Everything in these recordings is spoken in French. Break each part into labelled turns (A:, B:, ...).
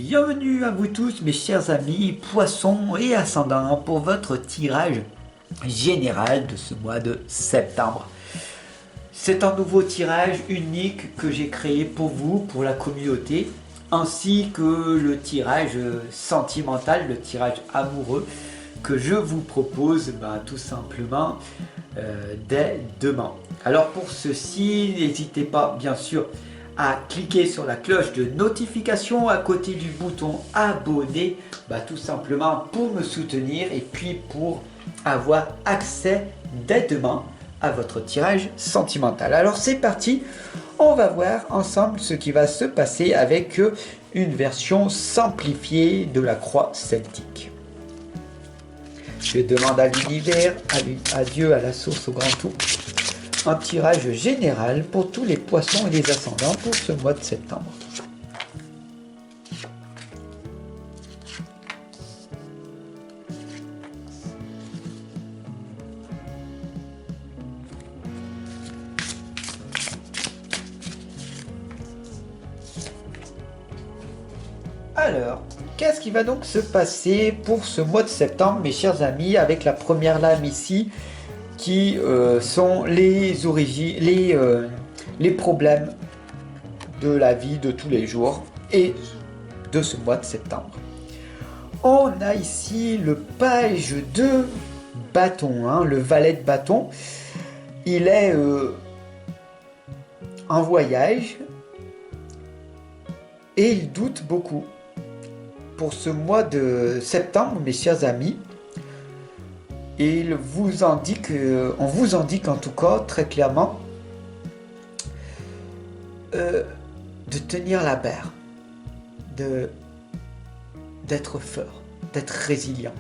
A: Bienvenue à vous tous mes chers amis poissons et ascendants pour votre tirage général de ce mois de septembre. C'est un nouveau tirage unique que j'ai créé pour vous, pour la communauté, ainsi que le tirage sentimental, le tirage amoureux que je vous propose tout simplement dès demain. Alors pour ceci, n'hésitez pas bien sûr à cliquer sur la cloche de notification à côté du bouton abonner, tout simplement pour me soutenir et puis pour avoir accès dès demain à votre tirage sentimental. Alors c'est parti, on va voir ensemble ce qui va se passer avec une version simplifiée de la croix celtique. Je demande à l'univers, à Dieu, à la source, au grand tout, un tirage général pour tous les poissons et les ascendants pour ce mois de septembre. Alors, qu'est-ce qui va donc se passer pour ce mois de septembre, mes chers amis, avec la première lame ici, qui sont les origines, les problèmes de la vie de tous les jours et de ce mois de septembre. On a ici le page de bâton, le valet de bâton. Il est en voyage et il doute beaucoup. Pour ce mois de septembre, mes chers amis, on vous indique en tout cas très clairement de tenir la barre, d'être fort, d'être résilient,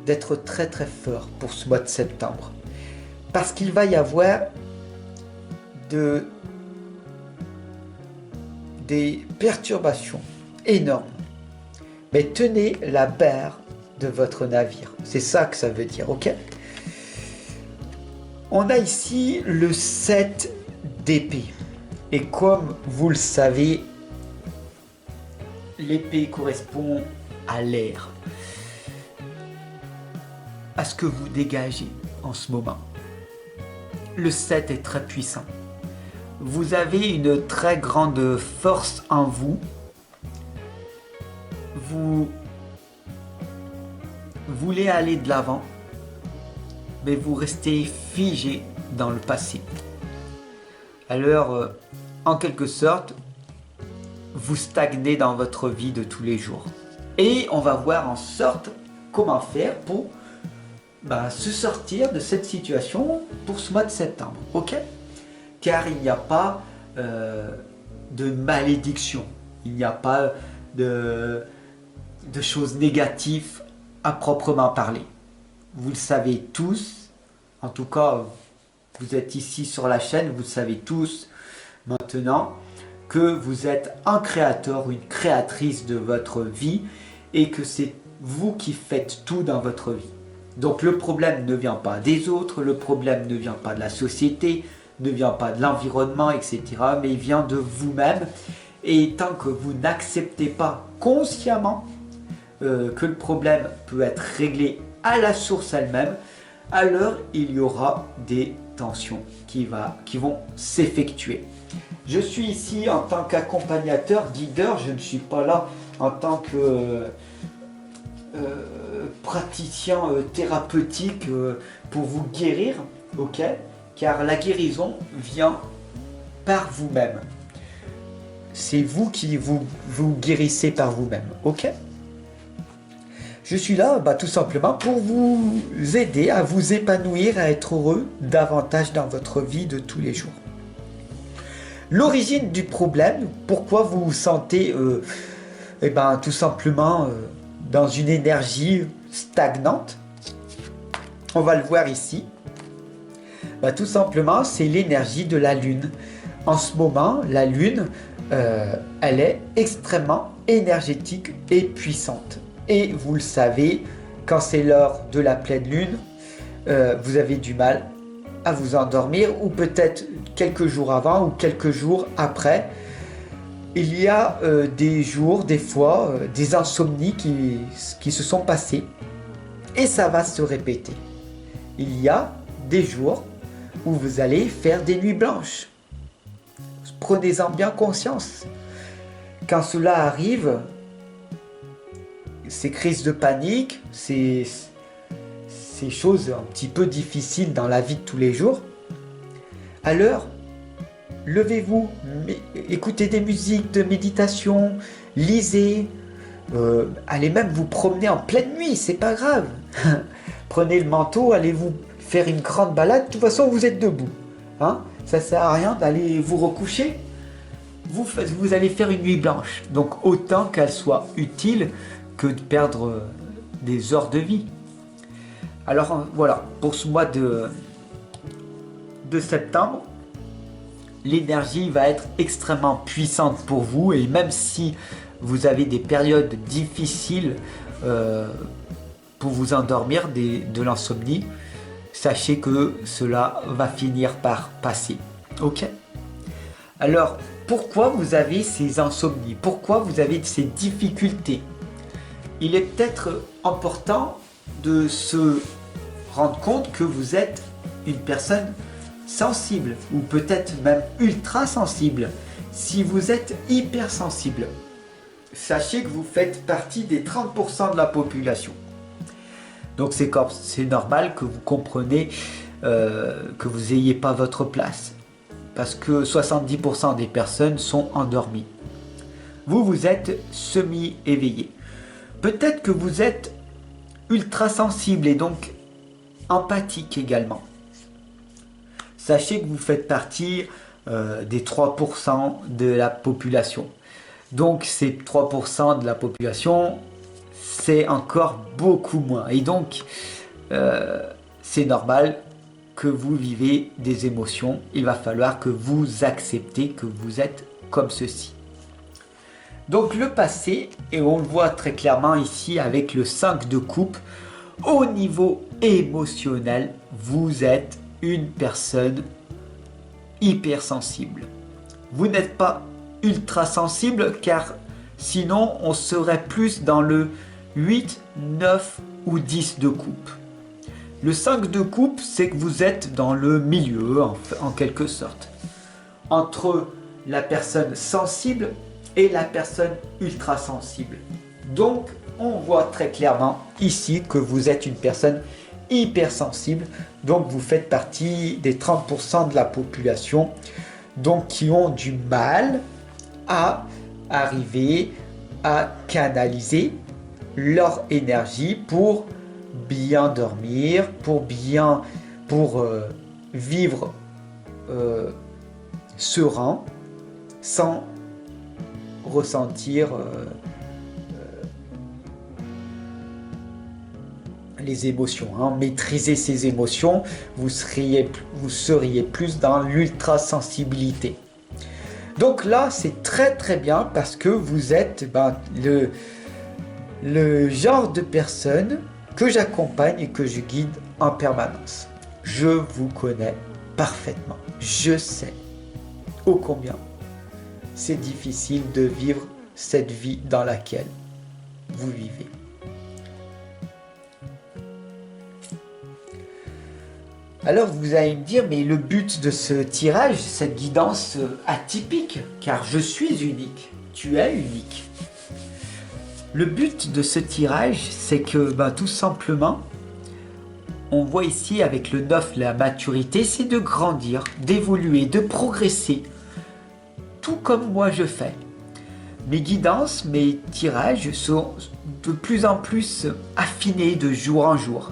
A: d'être très très fort pour ce mois de septembre. Parce qu'il va y avoir des perturbations énormes. Mais tenez la barre de votre navire. C'est ça que ça veut dire, ok? On a ici le 7 d'épée. Et comme vous le savez, l'épée correspond à l'air. À ce que vous dégagez en ce moment. Le 7 est très puissant. Vous avez une très grande force en vous. Vous voulez aller de l'avant, mais vous restez figé dans le passé. Alors, en quelque sorte, vous stagnez dans votre vie de tous les jours. Et on va voir en sorte comment faire pour se sortir de cette situation pour ce mois de septembre, ok? Car il n'y a pas de malédiction, il n'y a pas de choses négatives à proprement parler. Vous le savez tous, en tout cas, vous êtes ici sur la chaîne, vous le savez tous maintenant, que vous êtes un créateur ou une créatrice de votre vie et que c'est vous qui faites tout dans votre vie. Donc le problème ne vient pas des autres, le problème ne vient pas de la société, ne vient pas de l'environnement, etc. Mais il vient de vous-même. Et tant que vous n'acceptez pas consciemment que le problème peut être réglé à la source elle-même, alors il y aura des tensions qui vont s'effectuer. Je suis ici en tant qu'accompagnateur, guideur, je ne suis pas là en tant que praticien thérapeutique pour vous guérir, ok? Car la guérison vient par vous-même. C'est vous qui vous guérissez par vous-même, ok? Je suis là tout simplement pour vous aider à vous épanouir, à être heureux davantage dans votre vie de tous les jours. L'origine du problème, pourquoi vous vous sentez tout simplement dans une énergie stagnante, on va le voir ici. Tout simplement, c'est l'énergie de la Lune. En ce moment, la Lune, elle est extrêmement énergétique et puissante. Et vous le savez, quand c'est l'heure de la pleine lune, vous avez du mal à vous endormir, ou peut-être quelques jours avant ou quelques jours après. il y a des jours, des fois, des insomnies qui se sont passées et ça va se répéter. Il y a des jours où vous allez faire des nuits blanches. Prenez-en bien conscience. Quand cela arrive, ces crises de panique, ces choses un petit peu difficiles dans la vie de tous les jours, alors levez-vous, écoutez des musiques de méditation, lisez, allez même vous promener en pleine nuit, c'est pas grave. Prenez le manteau, allez vous faire une grande balade, de toute façon vous êtes debout. Hein, ça sert à rien d'aller vous recoucher. Vous allez faire une nuit blanche, donc autant qu'elle soit utile que de perdre des heures de vie. Alors voilà, pour ce mois de septembre, l'énergie va être extrêmement puissante pour vous et même si vous avez des périodes difficiles pour vous endormir de l'insomnie, sachez que cela va finir par passer. Ok ? Alors, pourquoi vous avez ces insomnies? Pourquoi vous avez ces difficultés? Il est peut-être important de se rendre compte que vous êtes une personne sensible ou peut-être même ultra sensible. Si vous êtes hypersensible, sachez que vous faites partie des 30% de la population. Donc c'est normal que vous compreniez que vous n'ayez pas votre place. Parce que 70% des personnes sont endormies. Vous êtes semi-éveillé. Peut-être que vous êtes ultra sensible et donc empathique également. Sachez que vous faites partie des 3% de la population. Donc ces 3% de la population, c'est encore beaucoup moins. Et donc, c'est normal que vous vivez des émotions. Il va falloir que vous acceptez que vous êtes comme ceci. Donc le passé, et on le voit très clairement ici avec le 5 de coupe, au niveau émotionnel, vous êtes une personne hypersensible. Vous n'êtes pas ultra sensible car sinon on serait plus dans le 8, 9 ou 10 de coupe. Le 5 de coupe, c'est que vous êtes dans le milieu en quelque sorte. Entre la personne sensible et la personne ultra sensible. Donc on voit très clairement ici que vous êtes une personne hypersensible. Donc vous faites partie des 30% de la population donc qui ont du mal à arriver à canaliser leur énergie pour bien dormir, pour vivre serein sans ressentir les émotions. Hein. Maîtriser ces émotions, vous seriez plus dans l'ultra-sensibilité. Donc là, c'est très très bien parce que vous êtes le genre de personne que j'accompagne et que je guide en permanence. Je vous connais parfaitement. Je sais ô combien c'est difficile de vivre cette vie dans laquelle vous vivez. Alors vous allez me dire, mais le but de ce tirage, cette guidance atypique, car je suis unique, tu es unique. Le but de ce tirage, c'est que tout simplement, on voit ici avec le 9, la maturité, c'est de grandir, d'évoluer, de progresser, tout comme moi je fais. Mes guidances, mes tirages sont de plus en plus affinés de jour en jour.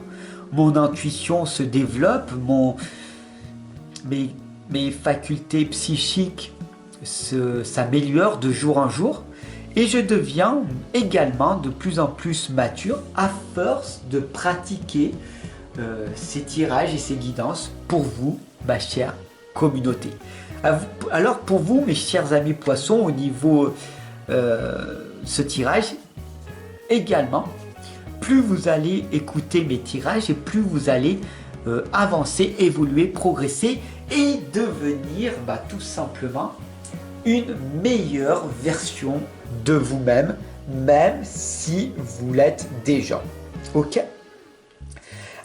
A: Mon intuition se développe, mes facultés psychiques s'améliorent de jour en jour et je deviens également de plus en plus mature à force de pratiquer ces tirages et ces guidances pour vous, ma chère communauté. Alors pour vous, mes chers amis poissons, au niveau ce tirage également, plus vous allez écouter mes tirages et plus vous allez avancer, évoluer, progresser et devenir tout simplement une meilleure version de vous-même, même si vous l'êtes déjà. Ok?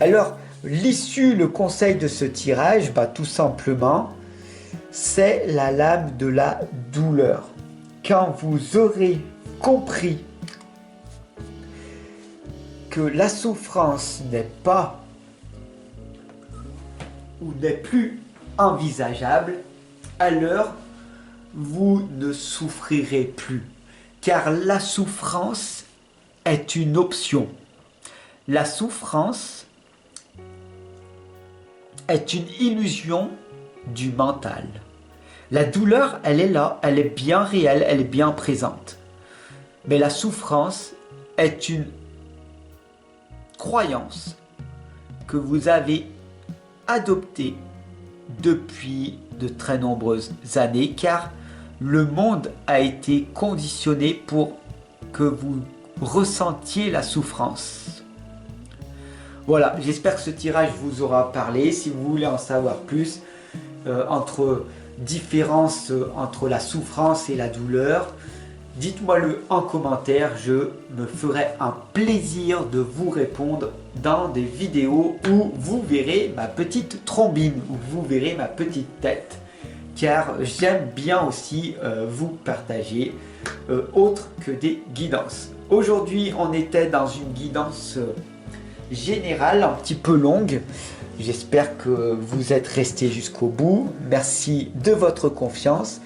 A: Alors, l'issue, le conseil de ce tirage, tout simplement, c'est la lame de la douleur. Quand vous aurez compris que la souffrance n'est pas ou n'est plus envisageable, alors vous ne souffrirez plus. Car la souffrance est une option. La souffrance est une illusion du mental. La douleur, elle est là, elle est bien réelle, elle est bien présente. Mais la souffrance est une croyance que vous avez adoptée depuis de très nombreuses années, car le monde a été conditionné pour que vous ressentiez la souffrance. Voilà, j'espère que ce tirage vous aura parlé. Si vous voulez en savoir plus entre différence entre la souffrance et la douleur, dites-moi-le en commentaire, je me ferai un plaisir de vous répondre dans des vidéos où vous verrez ma petite trombine, où vous verrez ma petite tête, car j'aime bien aussi vous partager autre que des guidances. Aujourd'hui, on était dans une guidance générale, un petit peu longue. J'espère que vous êtes restés jusqu'au bout. Merci de votre confiance.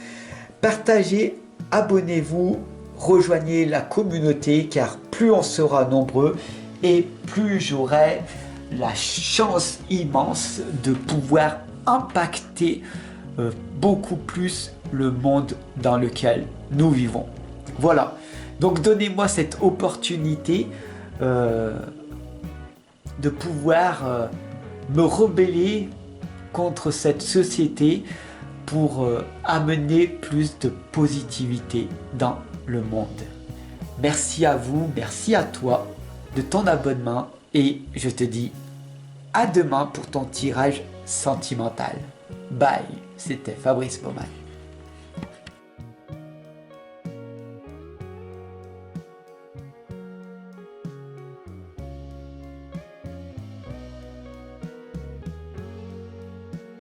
A: Partagez, abonnez-vous, rejoignez la communauté, car plus on sera nombreux et plus j'aurai la chance immense de pouvoir impacter beaucoup plus le monde dans lequel nous vivons. Voilà, donc donnez-moi cette opportunité de pouvoir me rebeller contre cette société pour amener plus de positivité dans le monde. Merci à vous, merci à toi de ton abonnement et je te dis à demain pour ton tirage sentimental. Bye, c'était Fabrice Baumann.